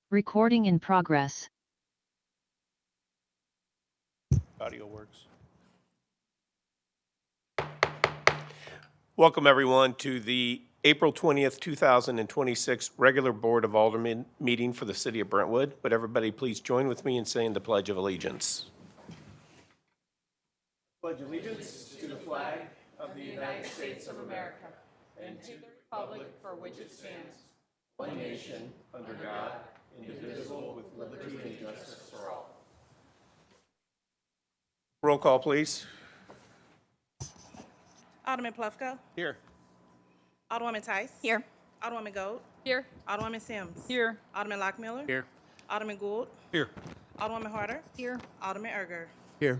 Recording in progress. Audio works. Welcome, everyone, to the April 20th, 2026 regular Board of Aldermen meeting for the City of Brentwood. Would everybody please join with me in saying the Pledge of Allegiance? Pledge allegiance to the flag of the United States of America and to the republic for which it stands, one nation, under God, indivisible, with liberty and justice for all. Roll call, please. Alderman Plufko. Here. Alderwoman Tice. Here. Alderwoman Gold. Here. Alderwoman Sims. Here. Alderman Lockmiller. Here. Alderman Gould. Here. Alderwoman Harder. Here. Alderman Erger. Here.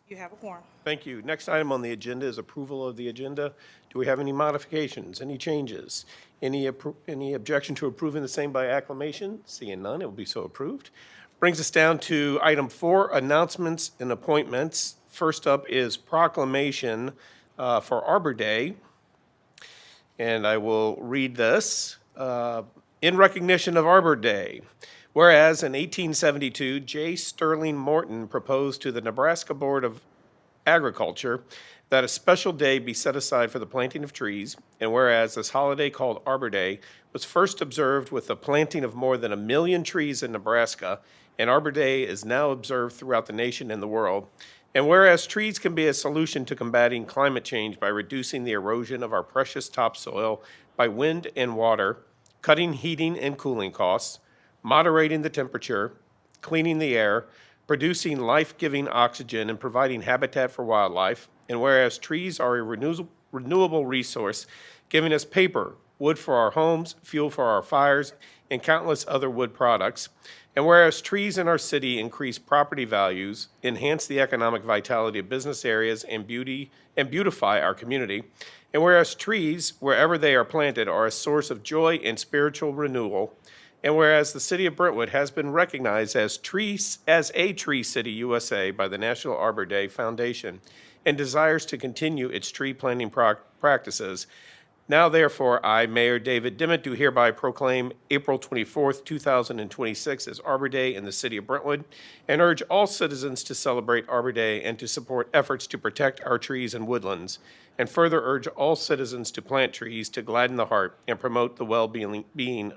You have a quorum. Thank you. Next item on the agenda is approval of the agenda. Do we have any modifications, any changes? Any objection to approving the same by acclamation? Seeing none, it will be so approved. Brings us down to item 4, announcements and appointments. First up is proclamation for Arbor Day. And I will read this. In recognition of Arbor Day, whereas in 1872, J. Sterling Morton proposed to the Nebraska Board of Agriculture that a special day be set aside for the planting of trees, and whereas this holiday called Arbor Day was first observed with the planting of more than 1 million trees in Nebraska, and Arbor Day is now observed throughout the nation and the world, and whereas trees can be a solution to combating climate change by reducing the erosion of our precious topsoil by wind and water, cutting heating and cooling costs, moderating the temperature, cleaning the air, producing life-giving oxygen, and providing habitat for wildlife. And whereas trees are a renewable resource, giving us paper, wood for our homes, fuel for our fires, and countless other wood products. And whereas trees in our city increase property values, enhance the economic vitality of business areas, and beautify our community. And whereas trees, wherever they are planted, are a source of joy and spiritual renewal. And whereas the city of Brentwood has been recognized as a Tree City USA by the National Arbor Day Foundation and desires to continue its tree planting practices, now therefore I, Mayor David Dimmitt, do hereby proclaim April 24th, 2026 as Arbor Day in the city of Brentwood and urge all citizens to celebrate Arbor Day and to support efforts to protect our trees and woodlands, and further urge all citizens to plant trees to gladden the heart and promote the well-being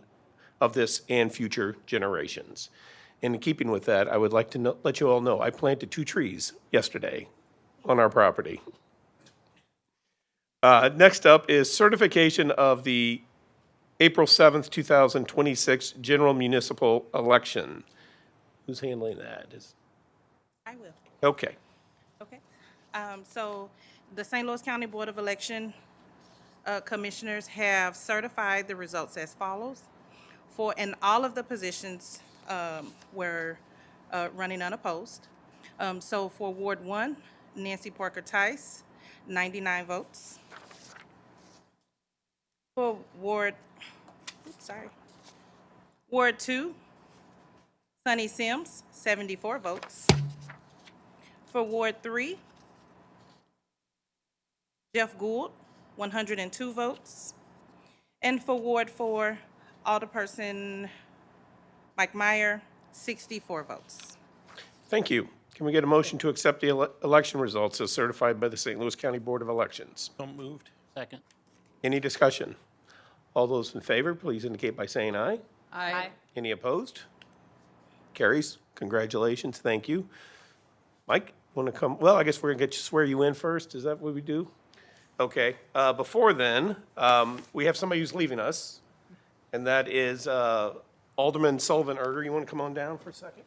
of this and future generations. In keeping with that, I would like to let you all know I planted 2 trees yesterday on our property. Next up is certification of the April 7th, 2026 general municipal election. Who's handling that? I will. Okay. Okay. So the St. Louis County Board of Election Commissioners have certified the results as follows. And all of the positions were running unopposed. So for Ward 1, Nancy Parker Tice, 99 votes. For Ward 2, Sunny Sims, 74 votes. For Ward 3, Jeff Gould, 102 votes. And for Ward 4, Alderperson Mike Meyer, 64 votes. Thank you. Can we get a motion to accept the election results as certified by the St. Louis County Board of Elections? So moved. Second. Any discussion? All those in favor, please indicate by saying aye. Aye. Any opposed? Carries. Congratulations. Thank you. Mike, want to come? Well, I guess we're going to swear you in first. Is that what we do? Okay. Before then, we have somebody who's leaving us, and that is Alderman Sullivan Erger. You want to come on down for a second?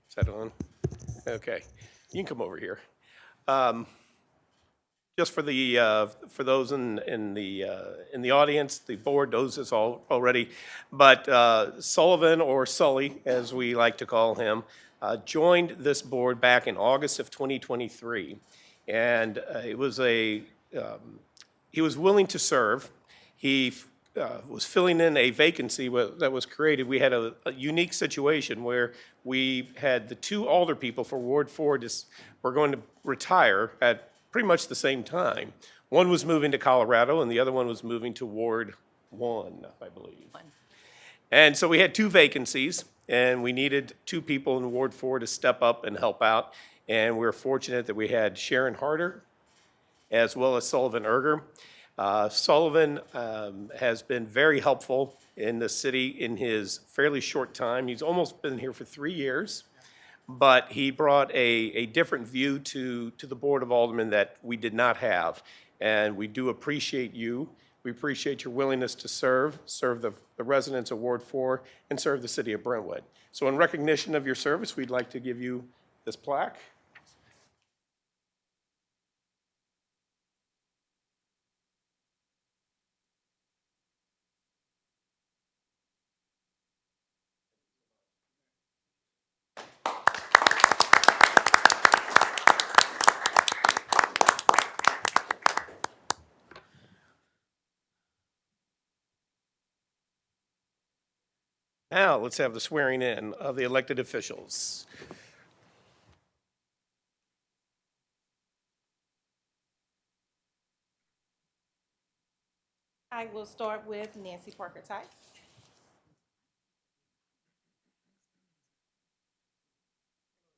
Is that on? Okay. You can come over here. Just for those in the audience, the board knows this already, but Sullivan, or Sully, as we like to call him, joined this board back in August of 2023, and he was willing to serve. He was filling in a vacancy that was created. We had a unique situation where we had the two alder people for Ward 4 were going to retire at pretty much the same time. One was moving to Colorado, and the other one was moving to Ward 1, I believe. And so we had two vacancies, and we needed two people in Ward 4 to step up and help out. And we were fortunate that we had Sharon Harder as well as Sullivan Erger. Sullivan has been very helpful in the city in his fairly short time. He's almost been here for 3 years, but he brought a different view to the Board of Aldermen that we did not have. And we do appreciate you. We appreciate your willingness to serve the residents of Ward 4, and serve the city of Brentwood. So in recognition of your service, we'd like to give you this plaque. Now, let's have the swearing in of the elected officials. I will start with Nancy Parker Tice.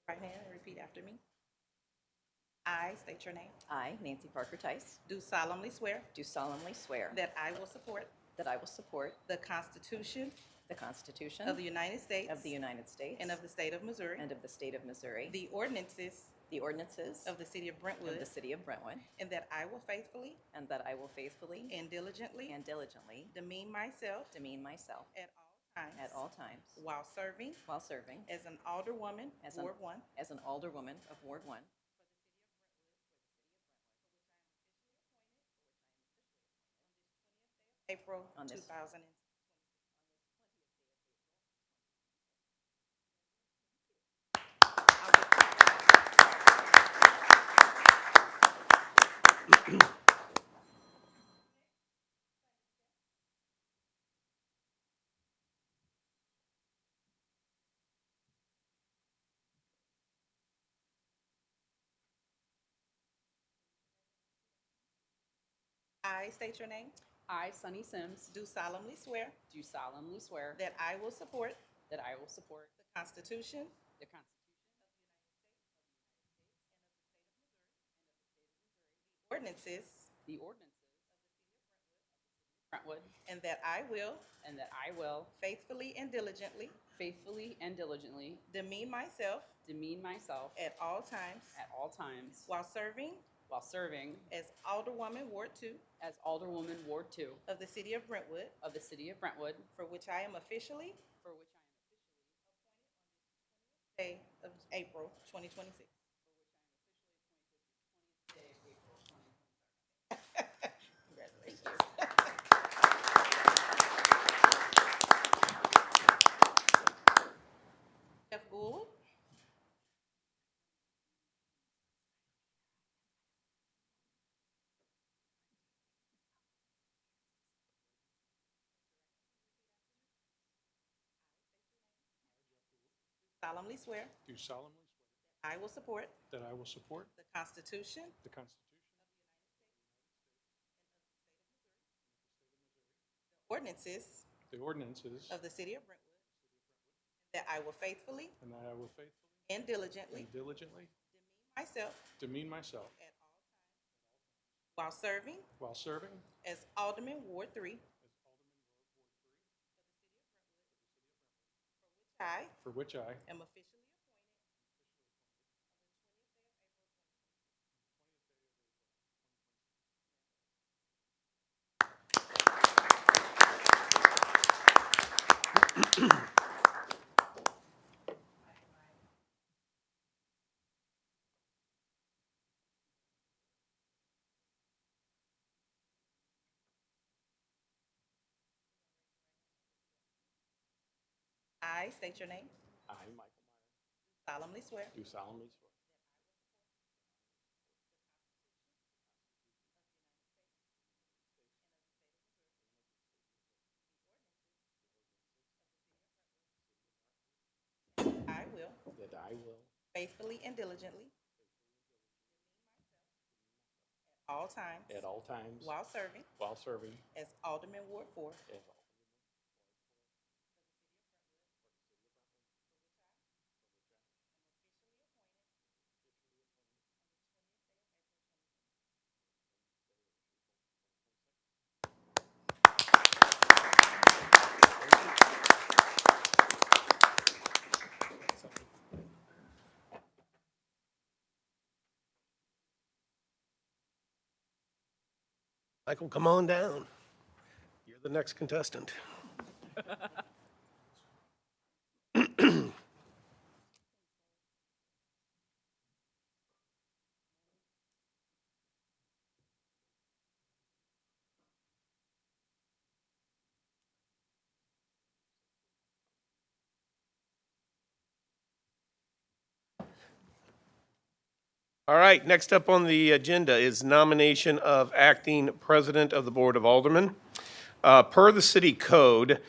Right hand and repeat after me. I state your name. I, Nancy Parker Tice, Do solemnly swear do solemnly swear that I will support that I will support the Constitution the Constitution of the United States of the United States and of the state of Missouri, and of the state of Missouri, the ordinances the ordinances of the city of of Brentwood, the city of Brentwood, and that I will faithfully and that I will faithfully and diligently diligently demean myself demean myself at all times while serving as an alderwoman, as Ward 1, an alderwoman of Ward 1, April On this- 2000. I state your name. I, Sunny Sims, Do solemnly swear do solemnly swear that I will support that I will support the Constitution the Constitution ordinances, the ordinances of Brentwood, and that I will and that I will faithfully and diligently faithfully and diligently demean myself demean myself at all times while serving while serving as Alderwoman, Ward 2 as Alderwoman Ward 2 of the city of Brentwood, of the city of Brentwood, for which I am officially for which day of April 2026. Congratulations. Jeff Gould. Solemnly swear Do solemnly swear I will support that I will support the Constitution the Constitution ordinances the ordinances of the city of Brentwood, that I will faithfully and that I will faithfully and diligently and diligently myself demean myself at all times while serving while serving as Alderman, Ward 3 as Alderman Ward 3 for which I for which I am officially I state your name. I, Michael Meyer, Solemnly swear do solemnly swear that I will faithfully and diligently at all times while while serving as Alderman Ward 4 as Michael, come on down. You're the next contestant. All right, next up on the agenda is nomination of acting president of the Board of Aldermen. Per the city code,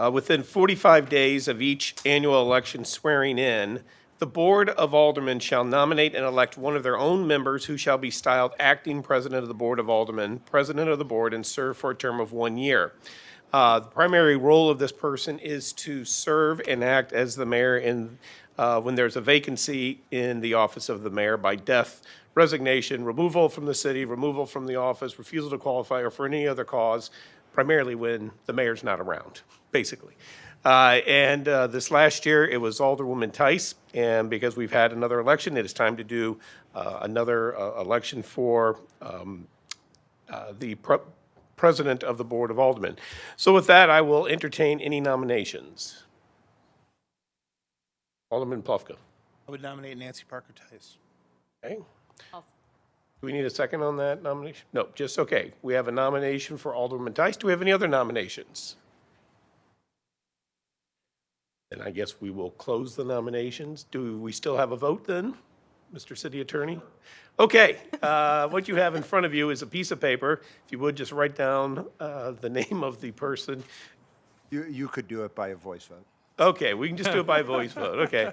within 45 days of each annual election swearing in, the Board of Aldermen shall nominate and elect one of their own members who shall be styled acting president of the Board of Aldermen, president of the board, and serve for a term of 1 year. The primary role of this person is to serve and act as the mayor when there's a vacancy in the office of the mayor by death, resignation, removal from the city, removal from the office, refusal to qualify, or for any other cause, primarily when the mayor's not around, basically. This last year, it was Alderwoman Tice, and because we've had another election, it is time to do another election for the president of the Board of Aldermen. So with that, I will entertain any nominations. Alderman Plufka. I would nominate Nancy Parker Tice. Okay. I'll- Do we need a second on that nomination? No, just okay. We have a nomination for Alderman Tice. Do we have any other nominations? Then I guess we will close the nominations. Do we still have a vote then, Mr. City Attorney? Okay, what you have in front of you is a piece of paper. If you would, just write down the name of the person. You could do it by a voice vote. Okay, we can just do it by voice vote, okay.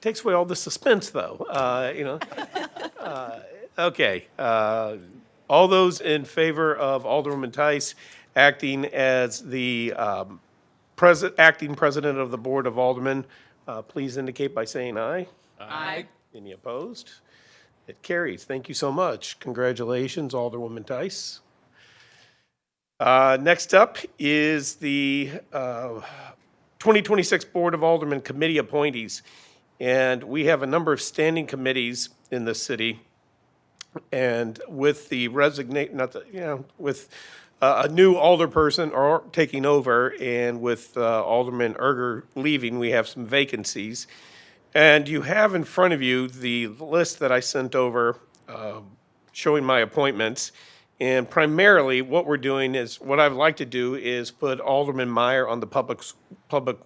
Takes away all the suspense, though, Okay, all those in favor of Alderwoman Tice acting as the acting president of the Board of Aldermen, please indicate by saying aye. Aye. Any opposed? It carries. Thank you so much. Congratulations, Alderwoman Tice. Next up is the 2026 Board of Aldermen Committee appointees. And we have a number of standing committees in the city. And with the with a new alderperson or taking over, and with Alderman Erger leaving, we have some vacancies. And you have in front of you the list that I sent over showing my appointments. And primarily, what we're doing is, what I'd like to do is put Alderman Meyer on the Public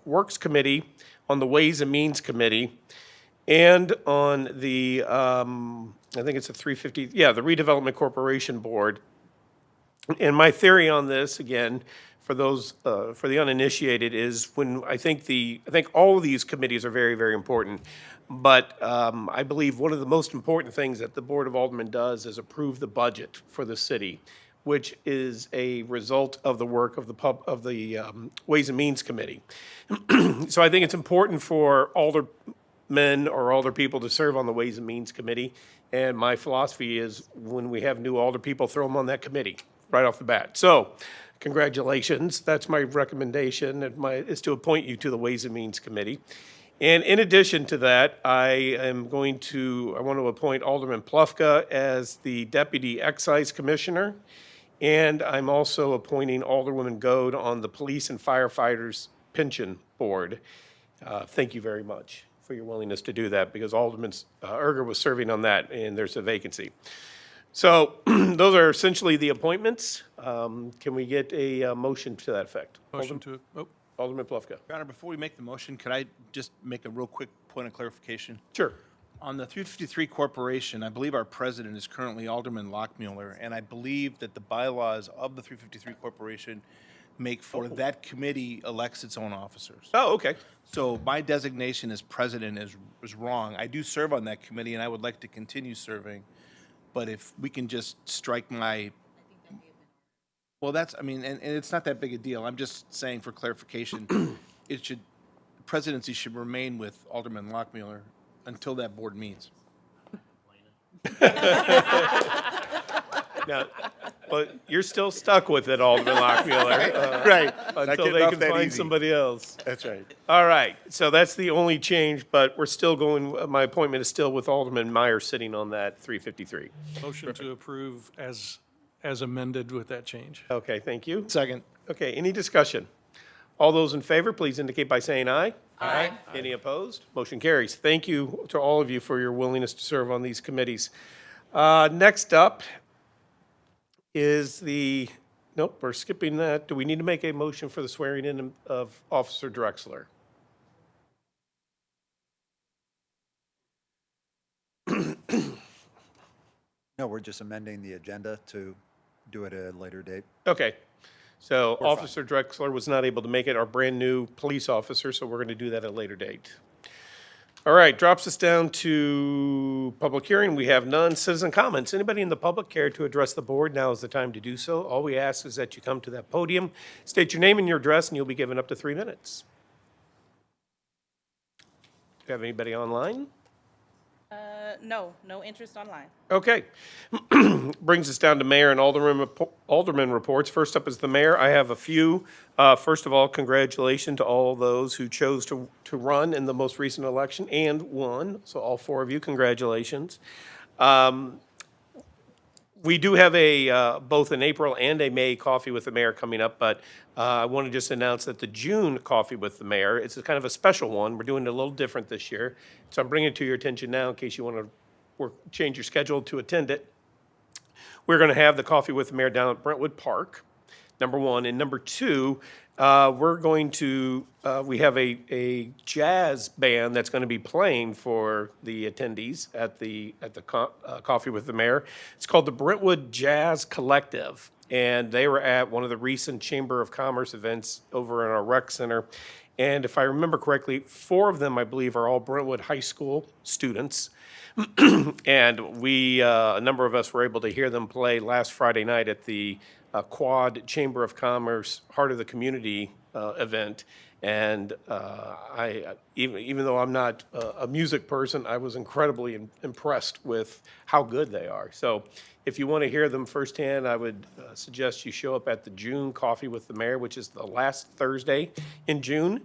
Works Committee, on the Ways and Means Committee, and on the, I think it's a 350, the Redevelopment Corporation Board. And my theory on this, again, for those, for the uninitiated, is I think all of these committees are very, very important. But I believe one of the most important things that the Board of Aldermen does is approve the budget for the city, which is a result of the work of the Ways and Means Committee. So I think it's important for aldermen or alder people to serve on the Ways and Means Committee. And my philosophy is, when we have new alder people, throw them on that committee right off the bat. So congratulations. That's my recommendation, is to appoint you to the Ways and Means Committee. And in addition to that, I want to appoint Alderman Plufka as the Deputy Excise Commissioner. And I'm also appointing Alderwoman Goad on the Police and Firefighters Pension Board. Thank you very much for your willingness to do that, because Alderman Erger was serving on that, and there's a vacancy. So those are essentially the appointments. Can we get a motion to that effect? Motion to, Alderman Plufka. Your Honor, before we make the motion, could I just make a real quick point of clarification? Sure. On the 353 Corporation, I believe our president is currently Alderman Lockmuller, and I believe that the bylaws of the 353 Corporation make for that committee elects its own officers. Oh, okay. So my designation as president is wrong. I do serve on that committee, and I would like to continue serving. But if we can just strike my, well, that's, I mean, and it's not that big a deal. I'm just saying for clarification, it should, presidency should remain with Alderman Lockmuller until that board meets. Now, but you're still stuck with it, Alderman Lockmuller. Right. Until they can find somebody else. That's right. All right, so that's the only change, but we're still going, my appointment is still with Alderman Meyer sitting on that 353. Motion to approve as amended with that change. Okay, thank you. Second. Okay, any discussion? All those in favor, please indicate by saying aye. Aye. Any opposed? Motion carries. Thank you to all of you for your willingness to serve on these committees. Next up is the, nope, we're skipping that. Do we need to make a motion for the swearing in of Officer Drexler? No, we're just amending the agenda to do it at a later date. Okay, so Officer Drexler was not able to make it, our brand-new police officer, so we're going to do that at a later date. All right, drops us down to public hearing. We have none. Citizen comments. Anybody in the public care to address the board? Now is the time to do so. All we ask is that you come to that podium, state your name and your address, and you'll be given up to 3 minutes. Do you have anybody online? No interest online. Okay. Brings us down to mayor and alderman reports. First up is the mayor. I have a few. First of all, congratulations to all those who chose to run in the most recent election and won. So all 4 of you, congratulations. We do have both an April and a May Coffee with the Mayor coming up, but I want to just announce that the June Coffee with the Mayor, it's a kind of a special one. We're doing it a little different this year. So I'm bringing it to your attention now in case you want to change your schedule to attend it. We're going to have the Coffee with the Mayor down at Brentwood Park, number 1. And number 2, we're going to, we have a jazz band that's going to be playing for the attendees at the Coffee with the Mayor. It's called the Brentwood Jazz Collective, and they were at one of the recent Chamber of Commerce events over in our rec center. And if I remember correctly, 4 of them, I believe, are all Brentwood High School students. And we, a number of us were able to hear them play last Friday night at the Quad Chamber of Commerce Heart of the Community event. And even though I'm not a music person, I was incredibly impressed with how good they are. So if you want to hear them firsthand, I would suggest you show up at the June Coffee with the Mayor, which is the last Thursday in June.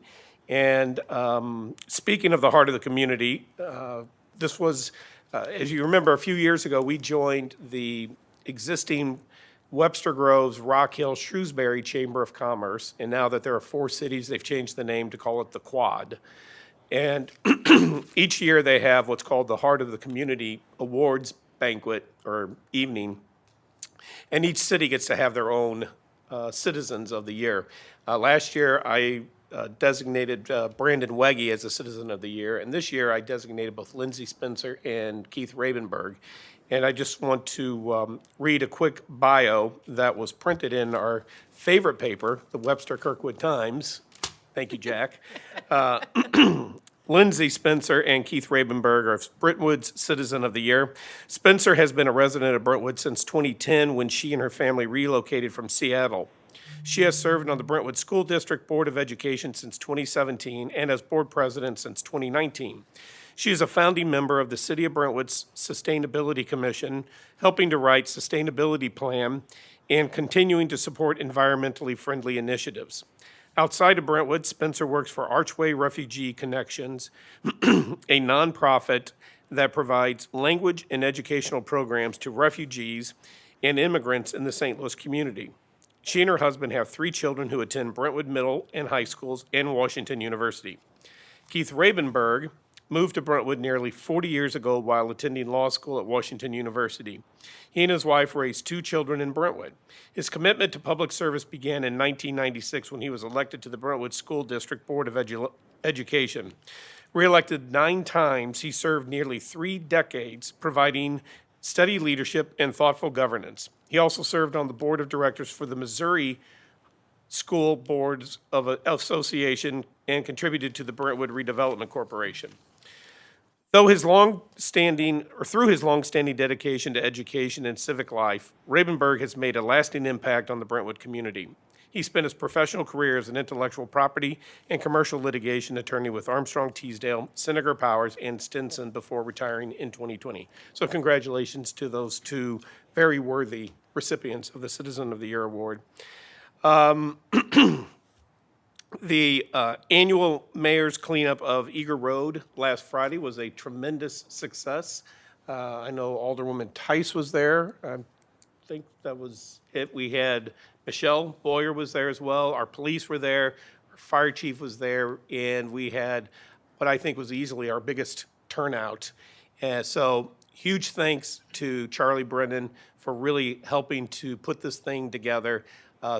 And speaking of the Heart of the Community, this was, as you remember, a few years ago, we joined the existing Webster Groves, Rock Hill, Shrewsbury Chamber of Commerce, and now that there are 4 cities, they've changed the name to call it the Quad. And each year they have what's called the Heart of the Community Awards banquet or evening, and each city gets to have their own Citizens of the Year. Last year, I designated Brandon Wegge as a Citizen of the Year, and this year I designated both Lindsay Spencer and Keith Ravenberg. And I just want to read a quick bio that was printed in our favorite paper, the Webster Kirkwood Times. Thank you, Jack. Lindsay Spencer and Keith Ravenberg are Brentwood's Citizen of the Year. Spencer has been a resident of Brentwood since 2010 when she and her family relocated from Seattle. She has served on the Brentwood School District Board of Education since 2017 and as board president since 2019. She is a founding member of the City of Brentwood's Sustainability Commission, helping to write sustainability plan and continuing to support environmentally friendly initiatives. Outside of Brentwood, Spencer works for Archway Refugee Connections, a nonprofit that provides language and educational programs to refugees and immigrants in the St. Louis community. She and her husband have 3 children who attend Brentwood Middle and High Schools and Washington University. Keith Ravenberg moved to Brentwood nearly 40 years ago while attending law school at Washington University. He and his wife raised 2 children in Brentwood. His commitment to public service began in 1996 when he was elected to the Brentwood School District Board of Education. Re-elected 9 times, he served nearly 3 decades providing steady leadership and thoughtful governance. He also served on the board of directors for the Missouri School Boards of Association and contributed to the Brentwood Redevelopment Corporation. Through his long-standing dedication to education and civic life, Ravenberg has made a lasting impact on the Brentwood community. He spent his professional career as an intellectual property and commercial litigation attorney with Armstrong, Teasdale, Seneca Powers, and Stinson before retiring in 2020. So congratulations to those two very worthy recipients of the Citizen of the Year Award. The annual mayor's cleanup of Eager Road last Friday was a tremendous success. I know Alderwoman Tice was there. I think that was it. We had Michelle Boyer was there as well. Our police were there. Our fire chief was there. And we had what I think was easily our biggest turnout. And so huge thanks to Charlie Brennan for really helping to put this thing together.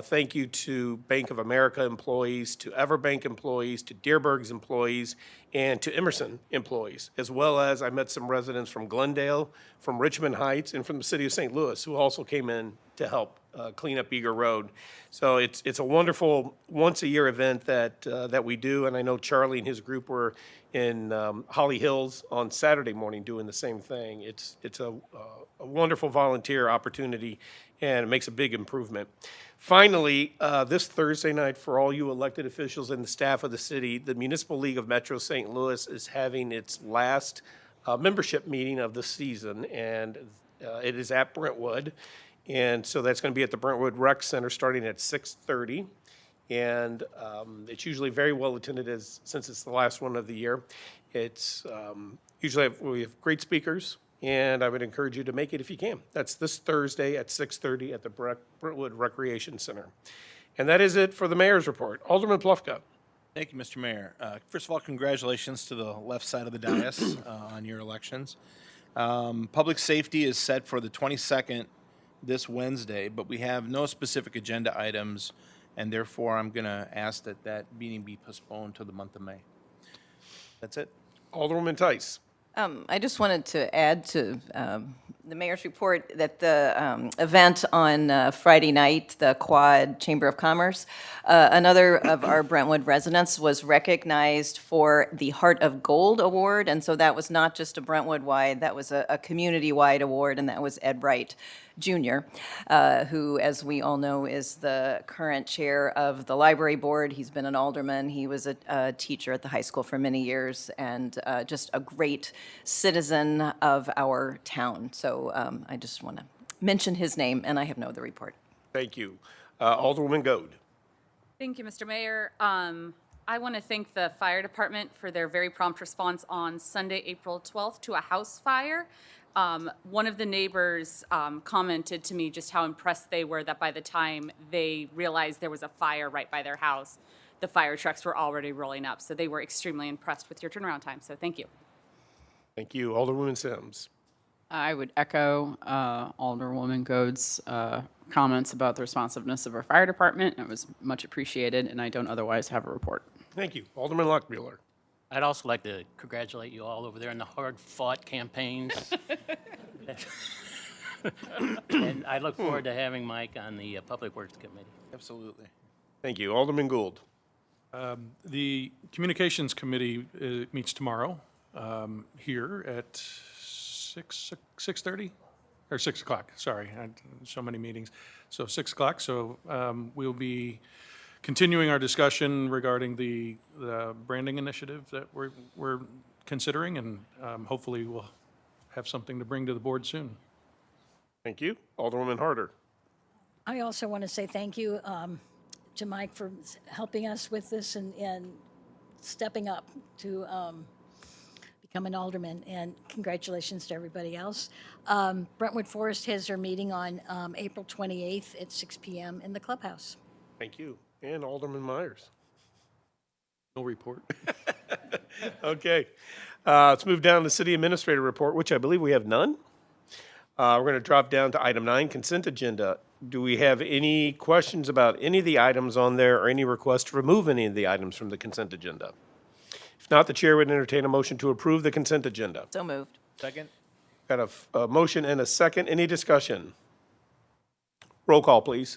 Thank you to Bank of America employees, to Everbank employees, to Deerberg's employees, and to Emerson employees, as well as I met some residents from Glendale, from Richmond Heights, and from the city of St. Louis, who also came in to help clean up Eager Road. So it's a wonderful once-a-year event that we do, and I know Charlie and his group were in Holly Hills on Saturday morning doing the same thing. It's a wonderful volunteer opportunity, and it makes a big improvement. Finally, this Thursday night, for all you elected officials and the staff of the city, the Municipal League of Metro St. Louis is having its last membership meeting of the season, and it is at Brentwood. And so that's going to be at the Brentwood Rec Center starting at 6:30. And it's usually very well attended since it's the last one of the year. It's usually we have great speakers, and I would encourage you to make it if you can. That's this Thursday at 6:30 at the Brentwood Recreation Center. And that is it for the mayor's report. Alderman Plufka. Thank you, Mr. Mayor. First of all, congratulations to the left side of the dais on your elections. Public safety is set for the 22nd this Wednesday, but we have no specific agenda items, and therefore I'm going to ask that that meeting be postponed to the month of May. That's it. Alderwoman Tice. I just wanted to add to the mayor's report that the event on Friday night, the Quad Chamber of Commerce, another of our Brentwood residents was recognized for the Heart of Gold Award, and so that was not just a Brentwood-wide, that was a community-wide award, and that was Ed Wright Jr., who, as we all know, is the current chair of the library board. He's been an alderman. He was a teacher at the high school for many years, and just a great citizen of our town. So I just want to mention his name, and I have no other report. Thank you. Alderwoman Goad. Thank you, Mr. Mayor. I want to thank the fire department for their very prompt response on Sunday, April 12th, to a house fire. One of the neighbors commented to me just how impressed they were that by the time they realized there was a fire right by their house, the fire trucks were already rolling up. So they were extremely impressed with your turnaround time. So thank you. Thank you. Alderwoman Sims. I would echo Alderwoman Goad's comments about the responsiveness of our fire department. It was much appreciated, and I don't otherwise have a report. Thank you. Alderman Lockmuller. I'd also like to congratulate you all over there in the hard-fought campaigns. And I look forward to having Mike on the Public Works Committee. Absolutely. Thank you. Alderman Gould. The Communications Committee meets tomorrow here at 6:30? Or 6 o'clock, sorry. I had so many meetings. So 6 o'clock. So we'll be continuing our discussion regarding the branding initiative that we're considering, and hopefully we'll have something to bring to the board soon. Thank you. Alderwoman Harder. I also want to say thank you to Mike for helping us with this and stepping up to become an alderman, and congratulations to everybody else. Brentwood Forest has their meeting on April 28th at 6 p.m. in the clubhouse. Thank you. And Alderman Myers. No report. Okay. Let's move down to the city administrator report, which I believe we have none. We're going to drop down to item 9, consent agenda. Do we have any questions about any of the items on there, or any request to remove any of the items from the consent agenda? If not, the chair would entertain a motion to approve the consent agenda. So moved. Second? Got a motion and a second. Any discussion? Roll call, please.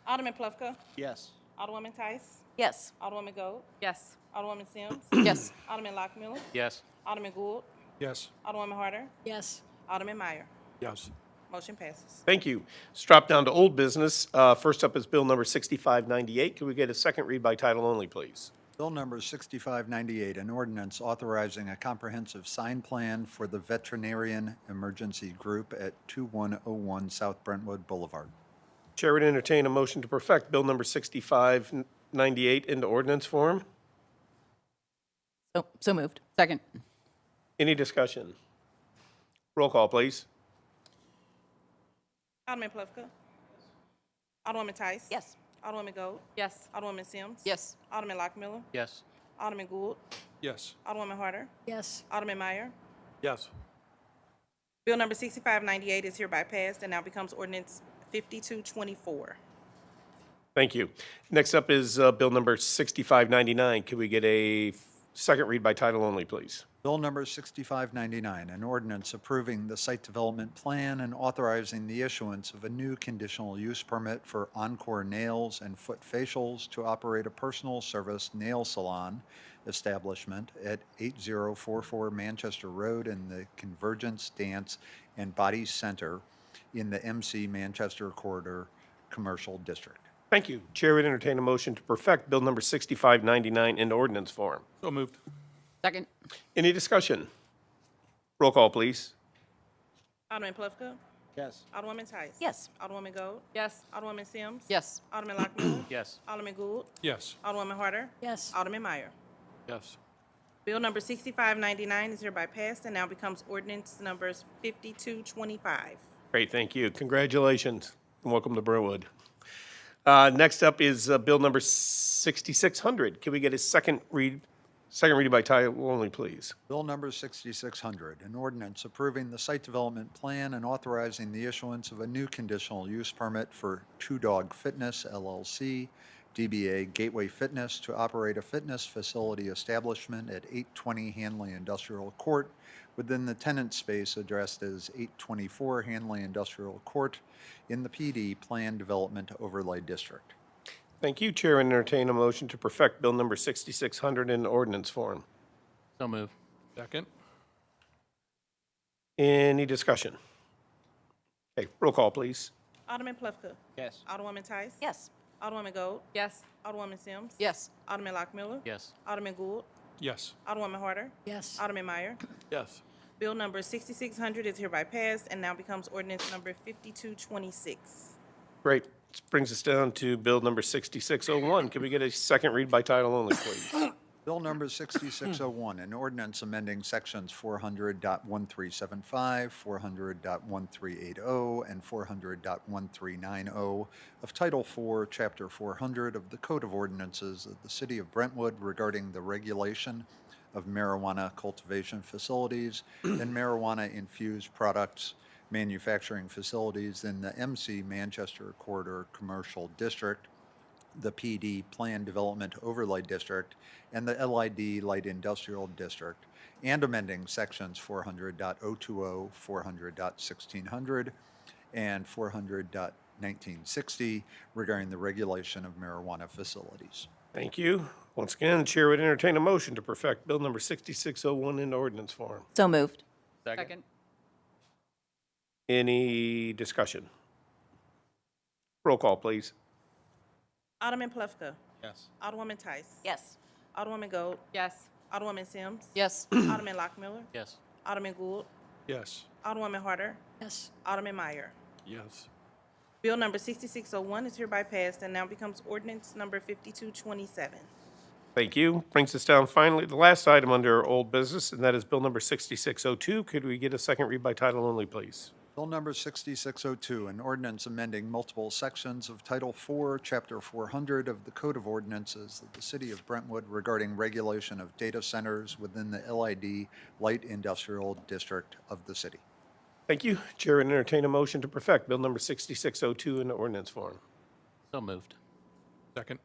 Alderman Plufka, Yes. Alderwoman Tice, Yes. Alderwoman Gold, Yes. Alderwoman Sims, Yes. Alderman Lockmiller, Yes. Alderman Gould, Yes. Alderwoman Harder, Yes. Alderman Meyer. Yes. Motion passes. Thank you. Let's drop down to old business. First up is Bill number 6598. Can we get a second read by title only, please? Bill number 6598, an ordinance authorizing a comprehensive sign plan for the Veterinarian Emergency Group at 2101 South Brentwood Boulevard. Chair would entertain a motion to perfect Bill number 6598 into ordinance form. So moved. Second. Any discussion? Roll call, please. Alderman Plufka, Alderwoman Tice. Yes. Alderwoman Gold, Yes. Alderwoman Sims. Yes. Alderman Lockmiller, Yes. Alderman Gould, Yes. Alderwoman Harder, Yes. Alderman Meyer. Yes. Bill number 6598 is hereby passed and now becomes ordinance 5224. Thank you. Next up is Bill number 6599. Can we get a second read by title only, please? Bill number 6599, an ordinance approving the site development plan and authorizing the issuance of a new conditional use permit for Encore Nails and Foot Facials to operate a personal service nail salon establishment at 8044 Manchester Road in the Convergence Dance and Body Center in the MC Manchester Corridor Commercial District. Thank you. Chair would entertain a motion to perfect Bill number 6599 into ordinance form. So moved. Second. Any discussion? Roll call, please. Alderman Plufka, Yes. Alderwoman Tice. Yes. Alderwoman Gold, Yes. Alderwoman Sims. Yes. Alderman Lockmiller, Yes. Alderman Gould, Yes. Alderwoman Harder, Yes. Alderman Meyer. Yes. Bill number 6599 is hereby passed and now becomes ordinance numbers 5225. Great, thank you. Congratulations, and welcome to Brentwood. Next up is Bill number 6600. Can we get a second read by title only, please? Bill number 6600, an ordinance approving the site development plan and authorizing the issuance of a new conditional use permit for Two Dog Fitness LLC, DBA Gateway Fitness, to operate a fitness facility establishment at 820 Hanley Industrial Court within the tenant space addressed as 824 Hanley Industrial Court in the PD Plan Development Overlay District. Thank you. Chair, and entertain a motion to perfect Bill number 6600 in ordinance form. So moved. Second. Any discussion? Okay, roll call, please. Alderman Plufka, Yes. Alderwoman Tice. Yes. Alderwoman Gold, Yes. Alderwoman Sims. Yes. Alderman Lockmiller, Yes. Alderman Gould, Yes. Alderwoman Harder, Yes. Alderman Meyer. Yes. Bill number 6600 is hereby passed and now becomes ordinance number 5226. Great. This brings us down to Bill number 6601. Can we get a second read by title only, please? Bill number 6601, an ordinance amending sections 400.1375, 400.1380, and 400.1390 of Title IV, Chapter 400 of the Code of Ordinances of the City of Brentwood regarding the regulation of marijuana cultivation facilities and marijuana-infused products manufacturing facilities in the MC Manchester Corridor Commercial District, the PD Plan Development Overlay District, and the LID Light Industrial District, and amending sections 400.020, 400.1600, and 400.1960 regarding the regulation of marijuana facilities. Thank you. Once again, the chair would entertain a motion to perfect Bill number 6601 in ordinance form. So moved. Second. Any discussion? Roll call, please. Alderman Plufka, Yes. Alderwoman Tice. Yes. Alderwoman Gold, Yes. Alderwoman Sims. Yes. Alderman Lockmiller, Yes. Alderman Gould, Yes. Alderwoman Harder, Yes. Alderman Meyer. Yes. Bill number 6601 is hereby passed and now becomes ordinance number 5227. Thank you. Brings us down finally to the last item under old business, and that is Bill number 6602. Could we get a second read by title only, please? Bill number 6602, an ordinance amending multiple sections of Title IV, Chapter 400 of the Code of Ordinances of the City of Brentwood regarding regulation of data centers within the LID Light Industrial District of the city. Thank you. Chair would entertain a motion to perfect Bill number 6602 in ordinance form. So moved. Second.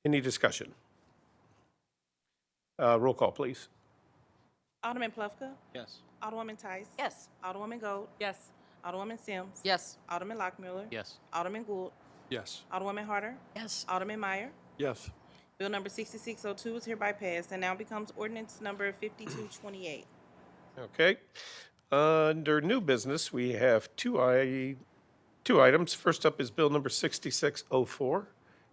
Any discussion? Roll call, please. Alderman Plufka, Yes. Alderwoman Tice. Yes. Alderwoman Gold, Yes. Alderwoman Sims. Yes. Alderman Lockmiller. Yes. Alderman Gould. Yes. Alderwoman Harder. Yes. Alderman Meyer. Yes. Bill number 6602 is hereby passed and now becomes ordinance number 5228. Okay. Under new business, we have two items. First up is Bill number 6604.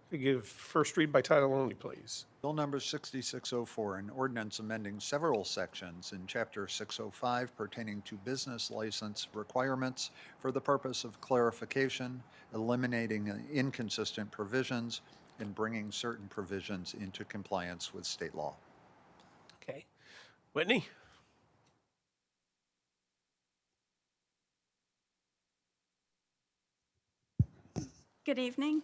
Could you give first read by title only, please? Bill number 6604, an ordinance amending several sections in Chapter 605 pertaining to business license requirements for the purpose of clarification, eliminating inconsistent provisions, and bringing certain provisions into compliance with state law. Okay. Whitney? Good evening.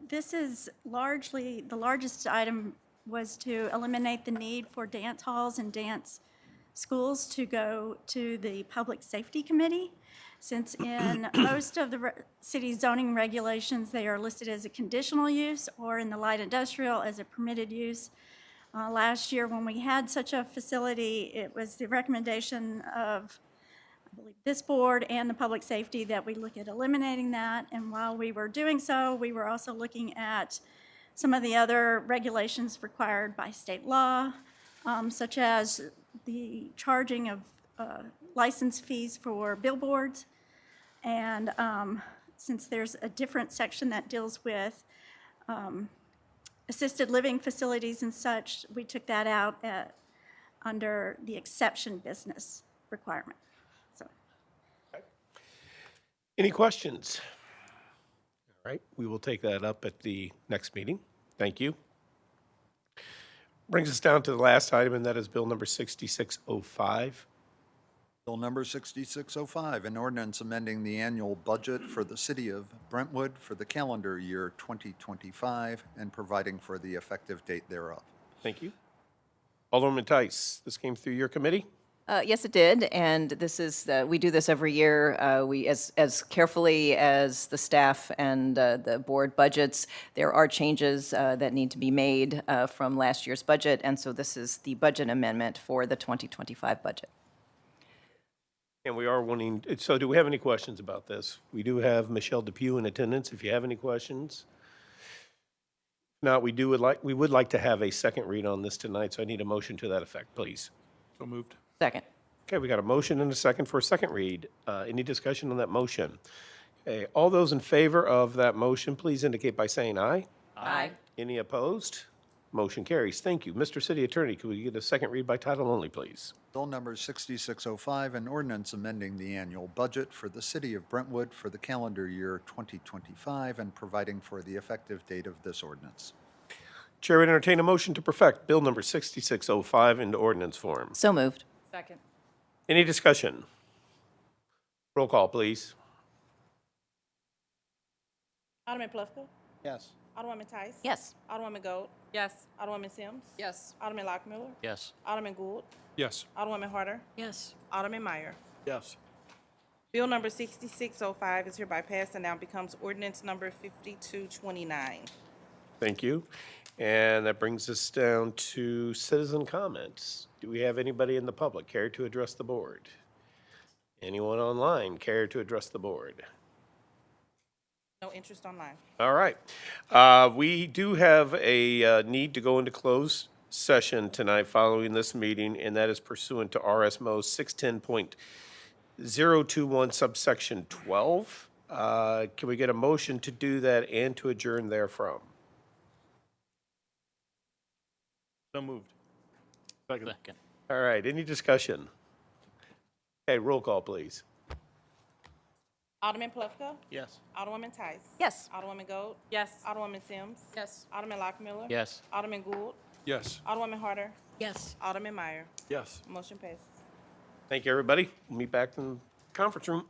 This is largely, the largest item was to eliminate the need for dance halls and dance schools to go to the Public Safety Committee, since in most of the city zoning regulations, they are listed as a conditional use or in the light industrial as a permitted use. Last year, when we had such a facility, it was the recommendation of, I believe, this board and the public safety that we look at eliminating that. And while we were doing so, we were also looking at some of the other regulations required by state law, such as the charging of license fees for billboards. And since there's a different section that deals with assisted living facilities and such, we took that out under the exception business requirement. So, Any questions? All right, we will take that up at the next meeting. Thank you. Brings us down to the last item, and that is Bill number 6605. Bill number 6605, an ordinance amending the annual budget for the city of Brentwood for the calendar year 2025 and providing for the effective date thereof. Thank you. Alderman Tice, this came through your committee? Yes, it did, and this is, we do this every year. We, as carefully as the staff and the board budgets, there are changes that need to be made from last year's budget, and so this is the budget amendment for the 2025 budget. And we are wanting, so do we have any questions about this? We do have Michelle Depew in attendance, if you have any questions. Now, we would like to have a second read on this tonight, so I need a motion to that effect, please. So moved. Second. Okay, we got a motion and a second for a second read. Any discussion on that motion? Okay, all those in favor of that motion, please indicate by saying aye. Aye. Any opposed? Motion carries. Thank you. Mr. City Attorney, could we get a second read by title only, please? Bill number 6605, an ordinance amending the annual budget for the city of Brentwood for the calendar year 2025 and providing for the effective date of this ordinance. Chair would entertain a motion to perfect Bill number 6605 into ordinance form. So moved. Second. Any discussion? Roll call, please. Alderman Plufka. Yes. Alderwoman Tice. Yes. Alderwoman Gould. Yes. Alderwoman Sims. Yes. Alderman Lockmiller. Yes. Alderman Gould. Yes. Alderwoman Harder. Yes. Alderman Meyer. Yes. Bill number 6605 is hereby passed and now becomes ordinance number 5229. Thank you. And that brings us down to citizen comments. Do we have anybody in the public care to address the board? Anyone online care to address the board? No interest online. All right. We do have a need to go into closed session tonight following this meeting, and that is pursuant to RSMO 610.021 subsection 12. Can we get a motion to do that and to adjourn therefrom? So moved. Second. All right, any discussion? Okay, roll call, please. Alderman Plufka. Yes. Alderwoman Tice. Yes. Alderwoman Gould. Yes. Alderwoman Sims. Yes. Alderman Lockmiller. Yes. Alderman Gould. Yes. Alderwoman Harder. Yes. Alderman Meyer. Yes. Motion passes. Thank you, everybody. We'll meet back in the conference room.